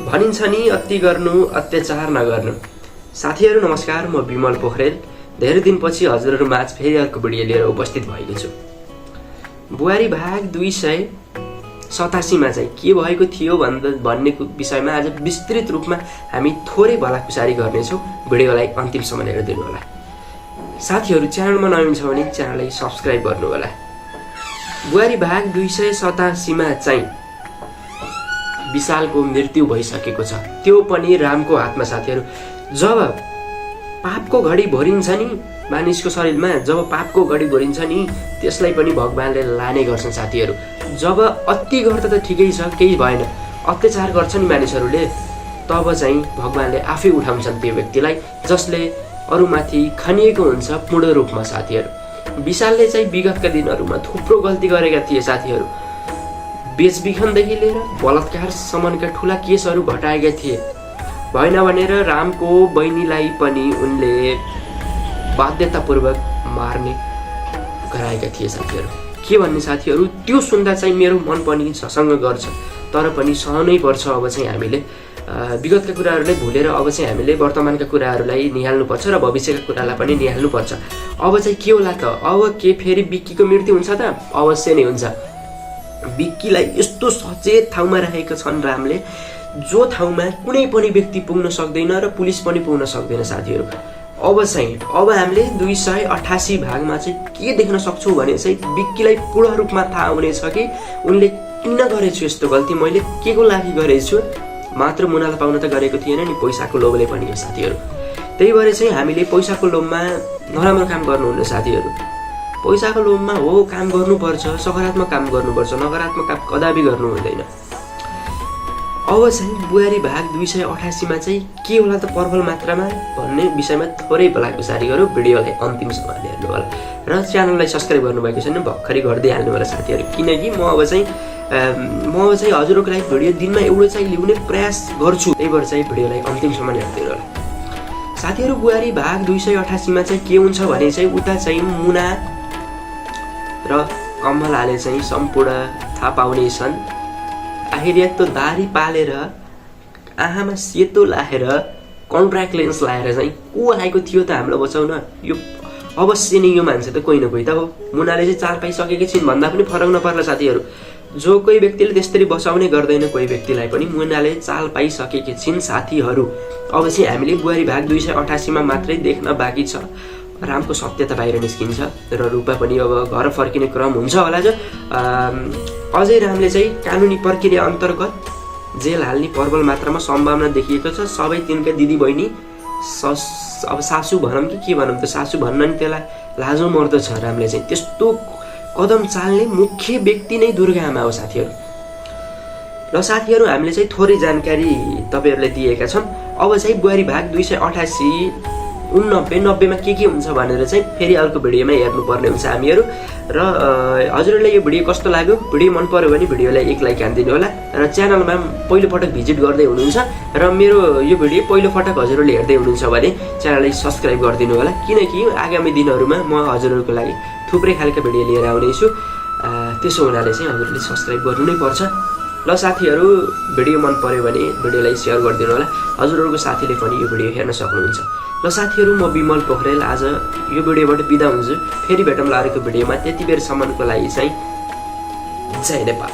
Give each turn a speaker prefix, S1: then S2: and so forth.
S1: भनिन्छ नि अति गर्नु अत्याचार नगर्नु। साथीहरू नमस्कार, म विमल पोखरेल धेरै दिनपछि हजुरहरू माझ फेरि अर्को भिडियो लिएर उपस्थित भएको छु। बुहारी भाग 287 मा चाहिँ के भएको थियो भन्ने विषयमा आज विस्तृत रूपमा हामी थोरै भलाकुसारी गर्नेछौँ। भिडियोलाई अन्तिमसम्म हेरिदिनु होला। साथीहरू च्यानलमा नयाँ छ भने च्यानललाई सब्स्क्राइब गर्नु होला। बुहारी भाग 287 मा चाहिँ विशालको मृत्यु भइसकेको छ, त्यो पनि रामको हातमा। साथीहरू जब पापको घडी भरिन्छ नि मानिसको शरीरमा, जब पापको घडी भरिन्छ नि त्यसलाई पनि भगवानले लाने गर्छन्। साथीहरू जब अति गर्दा त ठिकै छ, केही भएन, अत्याचार गर्छ नि मानिसहरूले, तब चाहिँ भगवानले आफै उठाउँछन् त्यो व्यक्तिलाई जसले अरूमाथि खनिएको हुन्छ पूर्ण रूपमा। साथीहरू विशालले चाहिँ विगतका दिनहरूमा थुप्रो गल्ती गरेका थिए। साथीहरू बेचबिखनदेखि लिएर बलात्कारसम्मका ठुला केसहरू घटाएका थिए। भएन भनेर रामको बहिनीलाई पनि उनले बाध्यतापूर्वक मार्ने गराएका थिए। साथीहरू के भन्ने साथीहरू, त्यो सुन्दा चाहिँ मेरो मन पनि ससँग गर्छ, तर पनि सहनै पर्छ। अब चाहिँ हामीले विगतका कुराहरूलाई भुलेर अब चाहिँ हामीले वर्तमानका कुराहरूलाई निहाल्नुपर्छ र भविष्यका कुरालाई पनि निहाल्नुपर्छ। अब चाहिँ के होला त, अब के फेरि बिक्कीको मृत्यु हुन्छ त? अवश्य नै हुन्छ। बिक्कीलाई यस्तो सचेत ठाउँमा राखेका छन् रामले, जो ठाउँमा कुनै पनि व्यक्ति पुग्न सक्दैन र पुलिस पनि पुग्न सक्दैन। साथीहरू अब हामीले 288 भागमा चाहिँ के देख्न सक्छौँ भने चाहिँ बिक्कीलाई पूर्ण रूपमा थाहा हुनेछ कि उनले किन गरेछु यस्तो गल्ती, मैले के को लागि गरेछु, मात्र मुनालाई पाउन त गरेको थिएन नि, पैसाको लोभले पनि हो। साथीहरू त्यही भएर चाहिँ हामीले पैसाको लोभमा नराम्रो काम गर्नुहुन्न। साथीहरू पैसाको लोभमा हो काम गर्नुपर्छ, सकारात्मक काम गर्नुपर्छ, नकारात्मक काम कदापि गर्नु हुँदैन। अब चाहिँ बुहारी भाग 288 मा चाहिँ के होला त प्रबल मात्रामा भन्ने विषयमा थोरै भलाकुसारी गरौँ। भिडियोलाई अन्तिमसम्म हेर्नु होला र च्यानललाई सब्स्क्राइब गर्नुभएको छैन भर्खरै गर्दै हाल्नु होला। साथीहरू किनकि म चाहिँ हजुरहरूको लागि भिडियो दिनमा एउटा चाहिँ ल्याउने प्रयास गर्छु, त्यही भएर चाहिँ भिडियोलाई अन्तिमसम्म हेर्दिनु होला। साथीहरू बुहारी भाग 288 मा चाहिँ के हुन्छ भने चाहिँ उता चाहिँ मुना र कमलाले चाहिँ सम्पूर्ण थाहा पाउने छन्। आखिर यस्तो दारी पालेर आँखामा सेतो लाएर कन्ट्र्याक्ट लेन्स लाएर चाहिँ को आएको थियो त हामीलाई बचाउन? यो अवश्य नै यो मान्छे त कोही न कोही त हो। मुनाले चाहिँ चाल पाइसकेकी छिन् भन्दा पनि फरक नपर्ला। साथीहरू जो कोही व्यक्तिले त्यसरी बचाउने गर्दैन, कोही व्यक्तिलाई पनि मुनाले चाल पाइसकेकी छिन्। साथीहरू अब चाहिँ हामीले बुहारी भाग 288 मा मात्रै देख्न बाँकी छ। रामको सत्यता बाहिर निस्किन्छ र रूपा पनि अब घर फर्किने क्रम हुन्छ होला। अझै रामले चाहिँ कानुनी प्रक्रिया अन्तर्गत जेल हाल्ने प्रबल मात्रामा सम्भावना देखिएको छ। सबै तिनका दिदी बहिनी अब सासू भनौँ कि के भनौँ त, सासू भन्न नि त्यसलाई लाजो मर्दो छ। रामले चाहिँ त्यस्तो कदम चाल्ने मुख्य व्यक्ति नै दुर्गा आमा हो। साथीहरू र साथीहरू हामीले चाहिँ थोरै जानकारी तपाईँहरूलाई दिएका छौँ। अब चाहिँ बुहारी भाग 288 90 मा के हुन्छ भनेर चाहिँ फेरि अर्को भिडियोमा हेर्नुपर्ने हुन्छ हामीहरू। र हजुरहरूलाई यो भिडियो कस्तो लाग्यो, भिडियो मन पर्यो भने भिडियोलाई एक लाइक हानिदिनु होला र च्यानलमा पहिलोपटक भिजिट गर्दै हुनुहुन्छ र मेरो यो भिडियो पहिलोपटक हजुरहरूले हेर्दै हुनुहुन्छ भने च्यानललाई सब्स्क्राइब गरिदिनु होला, किनकि आगामी दिनहरूमा म हजुरहरूको लागि थुप्रै खालका भिडियो लिएर आउनेछु। त्यसो हुनाले चाहिँ हजुरले सब्स्क्राइब गर्नु नै पर्छ। ल साथीहरू भिडियो मन पर्यो भने भिडियोलाई सेयर गरिदिनु होला, हजुरहरूको साथीले पनि यो भिडियो हेर्न सक्नुहुन्छ। ल साथीहरू म विमल पोखरेल आज यो भिडियोबाट बिदा हुन्छु। फेरि भेटौँला अर्को भिडियोमा। त्यति बेरसम्मको लागि चाहिँ जय नेपाल।